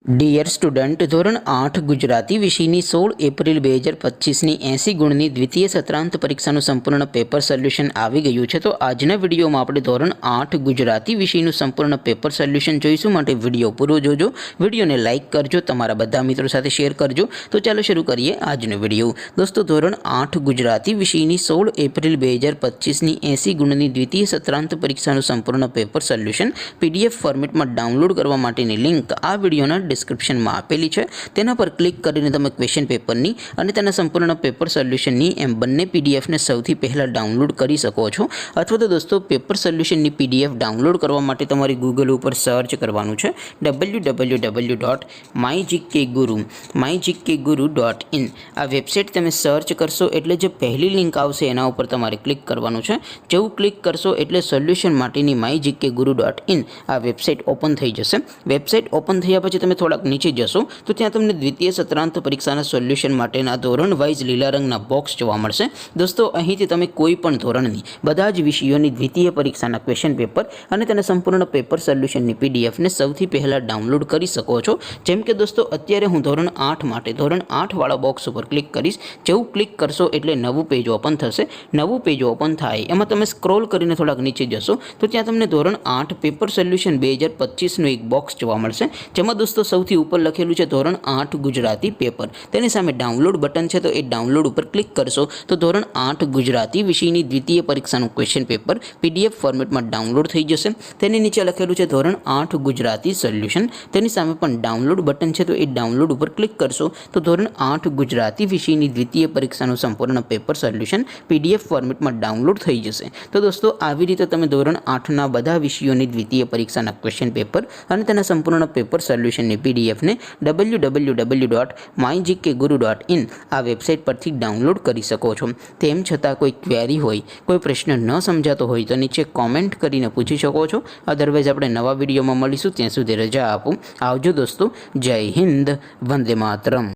Dear student, ધોરણ 8 ગુજરાતી વિષયની 16 April 2025ની 80 ગુણની દ્વિતીય સત્રાંત પરીક્ષાનું સંપૂર્ણ પેપર સોલ્યુશન આવી ગયું છે। તો આજના વિડીયોમાં આપણે ધોરણ 8 ગુજરાતી વિષયનું સંપૂર્ણ પેપર સોલ્યુશન જોઈશું। માટે વિડીયો પૂરો જોજો, વિડીયોને લાઇક કરજો, તમારા બધા મિત્રો સાથે શેર કરજો। તો ચાલો શરૂ કરીએ આજનો વિડીયો। દોસ્તો, ધોરણ 8 ગુજરાતી વિષયની 16 એપ્રિલ 2025ની 80 ગુણની દ્વિતીય સત્રાંત પરીક્ષાનું સંપૂર્ણ પેપર સોલ્યુશન પીડીએફ ફોર્મેટમાં ડાઉનલોડ કરવા માટેની લિંક આ વિડીયોના ડિસ્ક્રિપ્શનમાં આપેલી છે। તેના પર ક્લિક કરીને તમે ક્વેશ્ચન પેપરની અને તેના સંપૂર્ણ પેપર સોલ્યુશનની એમ બંને પીડીએફને સૌથી પહેલાં ડાઉનલોડ કરી શકો છો। અથવા તો દોસ્તો, પેપર સોલ્યુશનની પીડીએફ ડાઉનલોડ કરવા માટે તમારી ગૂગલ ઉપર સર્ચ કરવાનું છે www.mygkguru.in। આ વેબસાઇટ તમે સર્ચ કરશો એટલે જે પહેલી લિંક આવશે એના ઉપર તમારે ક્લિક કરવાનું છે। જેવું ક્લિક કરશો એટલે સોલ્યુશન માટેની mygkguru.in આ વેબસાઇટ ઓપન થઈ જશે। વેબસાઇટ ઓપન થયા પછી તમે થોડાક નીચે જશો તો ત્યાં તમને દ્વિતીય સત્રાંત પરીક્ષાના સોલ્યુશન માટેના ધોરણ વાઇઝ લીલા રંગના બોક્સ જોવા મળશે। દોસ્તો, અહીંથી તમે કોઈ પણ ધોરણની બધા જ વિષયોની દ્વિતીય પરીક્ષાના ક્વેશ્ચન પેપર અને તેના સંપૂર્ણ પેપર સોલ્યુશનની પીડીએફને સૌથી પહેલાં ડાઉનલોડ કરી શકો છો। જેમ કે દોસ્તો, અત્યારે હું ધોરણ 8 માટે ધોરણ 8 વાળા બોક્સ ઉપર ક્લિક કરીશ। જેવું ક્લિક કરશો એટલે નવું પેજ ઓપન થશે। નવું પેજ ઓપન થાય એમાં તમે સ્ક્રોલ કરીને થોડાક નીચે જશો તો ત્યાં તમને ધોરણ 8 પેપર સોલ્યુશન 2025નું એક બોક્સ જોવા મળશે। જેમાં દોસ્તો સૌથી ઉપર લખેલું છે ધોરણ 8 ગુજરાતી પેપર, તેની સામે ડાઉનલોડ બટન છે, તો એ ડાઉનલોડ ઉપર ક્લિક કરશો તો ધોરણ 8 ગુજરાતી વિષયની દ્વિતીય પરીક્ષાનું ક્વેશ્ચન પેપર પીડીએફ ફોર્મેટમાં ડાઉનલોડ થઈ જશે। તેની નીચે લખેલું છે ધોરણ 8 ગુજરાતી સોલ્યુશન, તેની સામે પણ ડાઉનલોડ બટન છે, તો એ ડાઉનલોડ ઉપર ક્લિક કરશો તો ધોરણ 8 ગુજરાતી વિષયની દ્વિતીય પરીક્ષાનું સંપૂર્ણ પેપર સોલ્યુશન પીડીએફ ફોર્મેટમાં ડાઉનલોડ થઈ જશે। તો દોસ્તો, આવી રીતે તમે ધોરણ 8ના બધા વિષયોની દ્વિતીય પરીક્ષાના ક્વેશ્ચન પેપર અને તેના સંપૂર્ણ પેપર સોલ્યુશનની પીડીએફને www.mygkguru.in આ વેબસાઇટ પરથી ડાઉનલોડ કરી શકો છો। તેમ છતાં કોઈ ક્વેરી હોય, કોઈ પ્રશ્ન ન સમજાતો હોય તો નીચે કોમેન્ટ કરીને પૂછી શકો છો। અધરવાઇઝ આપણે નવા વિડીયોમાં મળીશું, ત્યાં સુધી રજા આપો। આવજો દોસ્તો, જય હિન્દ, વંદે માતરમ।